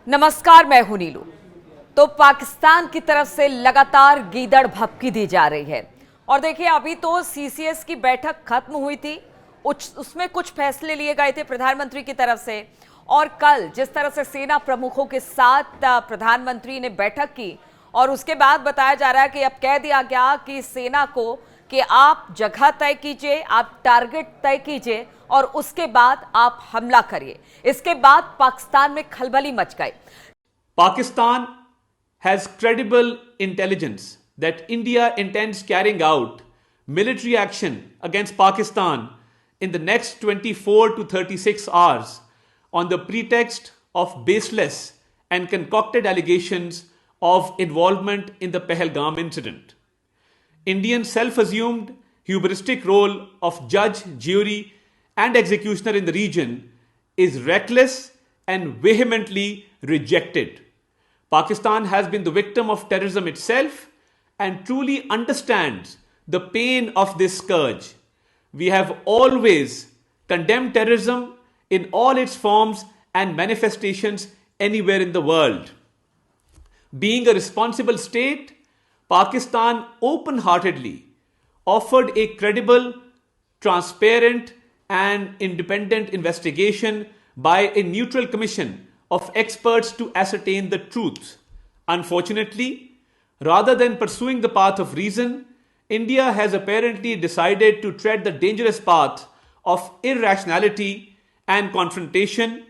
नमस्कार, मैं हूं नीलू। तो पाकिस्तान की तरफ से लगातार गीदड़ भभकी दी जा रही है। और देखिए, अभी तो सीसीएस की बैठक खत्म हुई थी, उसमें कुछ फैसले लिए गए थे प्रधानमंत्री की तरफ से। और कल जिस तरह से सेना प्रमुखों के साथ प्रधानमंत्री ने बैठक की और उसके बाद बताया जा रहा है कि अब कह दिया गया कि सेना को कि आप जगह तय कीजिए, आप टारगेट तय कीजिए और उसके बाद आप हमला करिए। इसके बाद पाकिस्तान में खलबली मच गई। Pakistan has credible intelligence that India intends carrying out military action against Pakistan in the next 24 to 36 hours on the pretext of baseless and concocted allegations of involvement in the Pahalgam incident. Indian self-assumed hubristic role of judge, jury, and executioner in the region is reckless and vehemently rejected. Pakistan has been the victim of terrorism itself and truly understands the pain of this scourge. We have always condemned terrorism in all its forms and manifestations anywhere in the world. Being a responsible state, Pakistan open-heartedly offered a credible, transparent, and independent investigation by a neutral commission of experts to ascertain the truth. Unfortunately, rather than pursuing the path of reason, India has apparently decided to tread the dangerous path of irrationality and confrontation,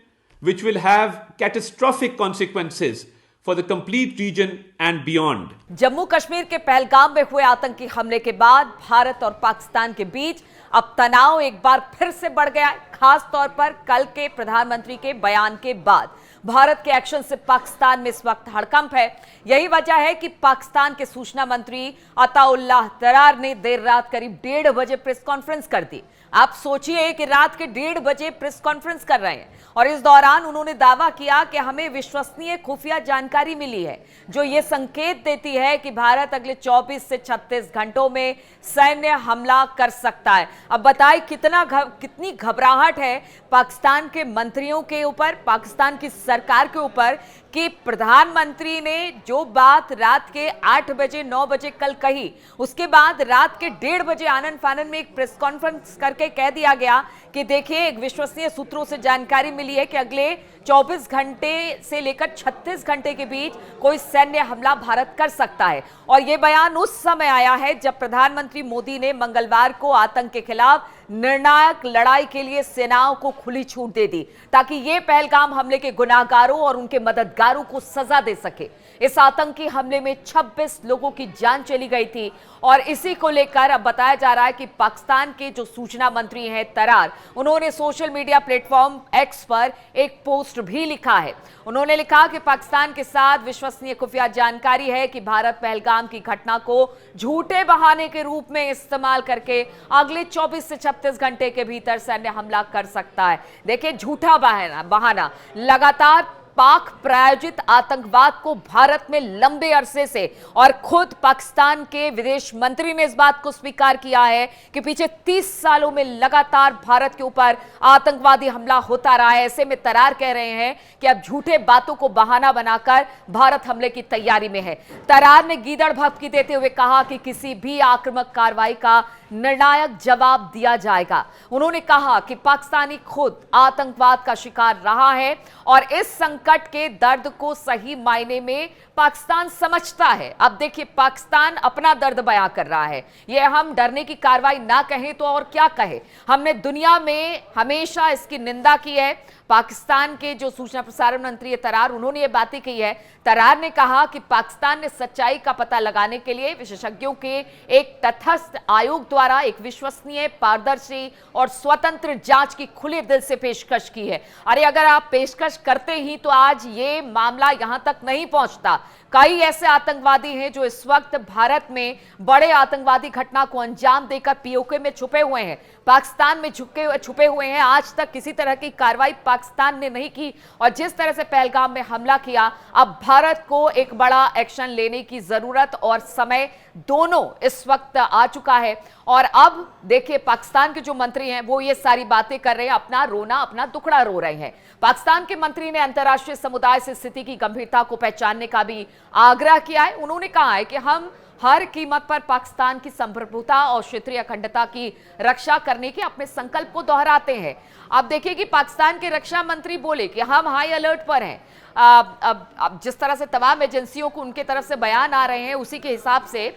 which will have catastrophic consequences for the complete region and beyond. Jammu Kashmir के पहलगाम में हुए आतंकी हमले के बाद भारत और पाकिस्तान के बीच अब तनाव एक बार फिर से बढ़ गया है, खास तौर पर कल के प्रधानमंत्री के बयान के बाद। भारत के एक्शन से पाकिस्तान में इस वक्त हड़कंप है। यही वजह है कि पाकिस्तान के सूचना मंत्री अताउल्लाह तरार ने देर रात करीब 1:30 बजे प्रेस कॉन्फ्रेंस कर दी। आप सोचिए कि रात के 1:30 बजे प्रेस कॉन्फ्रेंस कर रहे हैं और इस दौरान उन्होंने दावा किया कि हमें विश्वसनीय खुफिया जानकारी मिली है जो ये संकेत देती है कि भारत अगले 24 से 36 घंटों में सैन्य हमला कर सकता है। अब बताएं कितनी घबराहट है पाकिस्तान के मंत्रियों के ऊपर, पाकिस्तान की सरकार के ऊपर कि प्रधानमंत्री ने जो बात रात के 8 बजे 9 बजे कल कही, उसके बाद रात के 1:30 बजे आनन फानन में एक प्रेस कॉन्फ्रेंस करके कह दिया गया कि देखिए, एक विश्वसनीय सूत्रों से जानकारी मिली है कि अगले 24 घंटे से लेकर 36 घंटे के बीच कोई सैन्य हमला भारत कर सकता है। और यह बयान उस समय आया है जब प्रधानमंत्री मोदी ने मंगलवार को आतंक के खिलाफ निर्णायक लड़ाई के लिए सेनाओं को खुली छूट दे दी ताकि ये पहलगाम हमले के गुनाहगारों और उनके मददगारों को सजा दे सके। इस आतंकी हमले में 26 लोगों की जान चली गई थी और इसी को लेकर अब बताया जा रहा है कि पाकिस्तान के जो सूचना मंत्री हैं तरार, उन्होंने सोशल मीडिया प्लेटफॉर्म एक्स पर एक पोस्ट भी लिखा है। उन्होंने लिखा कि पाकिस्तान के साथ विश्वसनीय खुफिया जानकारी है कि भारत पहलगाम की घटना को झूठे बहाने के रूप में इस्तेमाल करके अगले 24 से 36 घंटे के भीतर सैन्य हमला कर सकता है। देखिए, झूठा बहाना लगातार पाक प्रायोजित आतंकवाद को भारत में लंबे अरसे से, और खुद पाकिस्तान के विदेश मंत्री ने इस बात को स्वीकार किया है कि पिछले 30 सालों में लगातार भारत के ऊपर आतंकवादी हमला होता रहा है। ऐसे में तरार कह रहे हैं कि अब झूठे बातों को बहाना बनाकर भारत हमले की तैयारी में है। तरार ने गीदड़ भभकी देते हुए कहा कि किसी भी आक्रामक कार्रवाई का निर्णायक जवाब दिया जाएगा। उन्होंने कहा कि पाकिस्तानी खुद आतंकवाद का शिकार रहा है और इस संकट के दर्द को सही मायने में पाकिस्तान समझता है। अब देखिए, पाकिस्तान अपना दर्द बयां कर रहा है। यह हम डरने की कार्रवाई ना कहें तो और क्या कहें। हमने दुनिया में हमेशा इसकी निंदा की है। पाकिस्तान के जो सूचना प्रसारण मंत्री तरार, उन्होंने ये बातें कही है। तरार ने कहा कि पाकिस्तान ने सच्चाई का पता लगाने के लिए विशेषज्ञों के एक तटस्थ आयोग द्वारा एक विश्वसनीय, पारदर्शी और स्वतंत्र जांच की खुले दिल से पेशकश की है। अरे, अगर आप पेशकश करते ही तो आज ये मामला यहां तक नहीं पहुंचता। कई ऐसे आतंकवादी हैं जो इस वक्त भारत में बड़े आतंकवादी घटना को अंजाम देकर पीओके में छुपे हुए हैं, पाकिस्तान में छुपे हुए हैं। आज तक किसी तरह की कार्रवाई पाकिस्तान ने नहीं की और जिस तरह से पहलगाम में हमला किया, अब भारत को एक बड़ा एक्शन लेने की जरूरत और समय दोनों इस वक्त आ चुका है। और अब देखिए पाकिस्तान के जो मंत्री हैं वो ये सारी बातें कर रहे हैं, अपना रोना अपना दुखड़ा रो रहे हैं। पाकिस्तान के मंत्री ने अंतर्राष्ट्रीय समुदाय से स्थिति की गंभीरता को पहचानने का भी आग्रह किया है। उन्होंने कहा है कि हम हर कीमत पर पाकिस्तान की संप्रभुता और क्षेत्रीय अखंडता की रक्षा करने के अपने संकल्प को दोहराते हैं। अब देखिए कि पाकिस्तान के रक्षा मंत्री बोले कि हम हाई अलर्ट पर हैं। अब जिस तरह से तमाम एजेंसियों को उनके तरफ से बयान आ रहे हैं, उसी के हिसाब से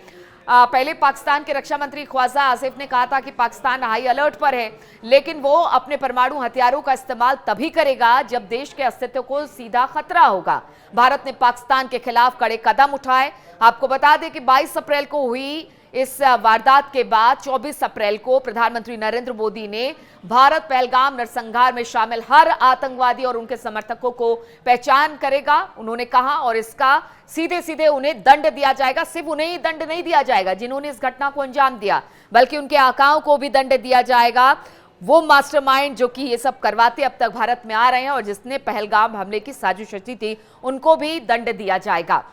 पहले पाकिस्तान के रक्षा मंत्री ख्वाजा आसिफ ने कहा था कि पाकिस्तान हाई अलर्ट पर है, लेकिन वो अपने परमाणु हथियारों का इस्तेमाल तभी करेगा जब देश के अस्तित्व को सीधा खतरा होगा। भारत ने पाकिस्तान के खिलाफ कड़े कदम उठाए। आपको बता दें कि 22 अप्रैल को हुई इस वारदात के बाद 24 अप्रैल को प्रधानमंत्री नरेंद्र मोदी ने भारत पहलगाम नरसंहार में शामिल हर आतंकवादी और उनके समर्थकों को पहचान करेगा, उन्होंने कहा, और इसका सीधे सीधे उन्हें दंड दिया जाएगा। सिर्फ उन्हें ही दंड नहीं दिया जाएगा जिन्होंने इस घटना को अंजाम दिया, बल्कि उनके आकाओं को भी दंड दिया जाएगा। वो मास्टरमाइंड जो कि ये सब करवाते अब तक भारत में आ रहे हैं और जिसने पहलगाम हमले की साजिश रची थी, उनको भी दंड दिया जाएगा।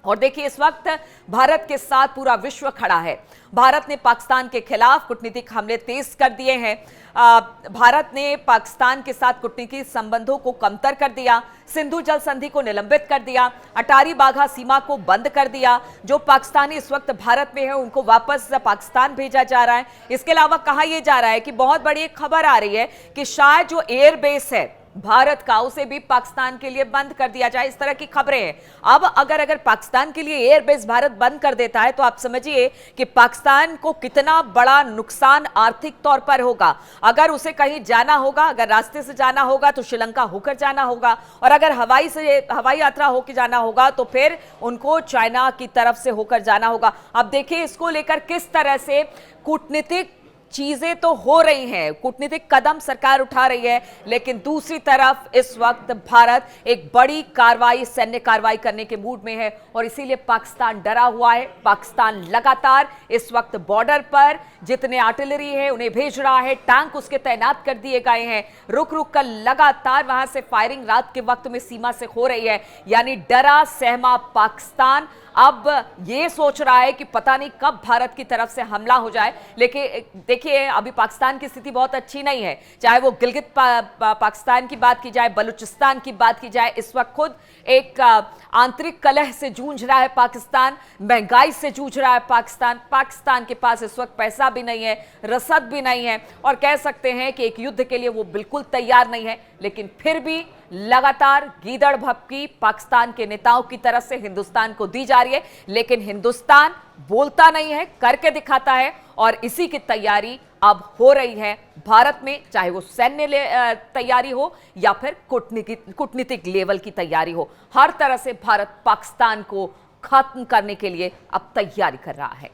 और देखिए इस वक्त भारत के साथ पूरा विश्व खड़ा है। भारत ने पाकिस्तान के खिलाफ कूटनीतिक हमले तेज कर दिए हैं। भारत ने पाकिस्तान के साथ कूटनीतिक संबंधों को कमतर कर दिया, सिंधु जल संधि को निलंबित कर दिया, अटारी वाघा सीमा को बंद कर दिया। जो पाकिस्तानी इस वक्त भारत में है उनको वापस पाकिस्तान भेजा जा रहा है। इसके अलावा कहा यह जा रहा है कि बहुत बड़ी एक खबर आ रही है कि शायद जो एयरबेस है भारत का उसे भी पाकिस्तान के लिए बंद कर दिया जाए, इस तरह की खबरें हैं। अब अगर पाकिस्तान के लिए एयरबेस भारत बंद कर देता है तो आप समझिए कि पाकिस्तान को कितना बड़ा नुकसान आर्थिक तौर पर होगा। अगर उसे कहीं जाना होगा, अगर रास्ते से जाना होगा तो श्रीलंका होकर जाना होगा, और अगर हवाई यात्रा होकर जाना होगा तो फिर उनको चाइना की तरफ से होकर जाना होगा। अब देखिए इसको लेकर किस तरह से कूटनीतिक चीजें तो हो रही हैं, कूटनीतिक कदम सरकार उठा रही है, लेकिन दूसरी तरफ इस वक्त भारत एक बड़ी कार्रवाई, सैन्य कार्रवाई करने के मूड में है और इसीलिए पाकिस्तान डरा हुआ है। पाकिस्तान लगातार इस वक्त बॉर्डर पर जितने आर्टिलरी है उन्हें भेज रहा है, टैंक उसके तैनात कर दिए गए हैं, रुक रुक कर लगातार वहां से फायरिंग रात के वक्त में सीमा से हो रही है। यानी डरा सहमा पाकिस्तान अब ये सोच रहा है कि पता नहीं कब भारत की तरफ से हमला हो जाए। लेकिन देखिए अभी पाकिस्तान की स्थिति बहुत अच्छी नहीं है, चाहे वो गिलगित पाकिस्तान की बात की जाए, बलूचिस्तान की बात की जाए, इस वक्त खुद एक आंतरिक कलह से जूझ रहा है पाकिस्तान, महंगाई से जूझ रहा है पाकिस्तान के पास इस वक्त पैसा भी नहीं है, रसद भी नहीं है, और कह सकते हैं कि एक युद्ध के लिए वो बिल्कुल तैयार नहीं है। लेकिन फिर भी लगातार गीदड़ भभकी पाकिस्तान के नेताओं की तरफ से हिंदुस्तान को दी जा रही है, लेकिन हिंदुस्तान बोलता नहीं है, करके दिखाता है, और इसी की तैयारी अब हो रही है भारत में, चाहे वो सैन्य तैयारी हो या फिर कूटनीतिक लेवल की तैयारी हो। हर तरह से भारत पाकिस्तान को खत्म करने के लिए अब तैयारी कर रहा है।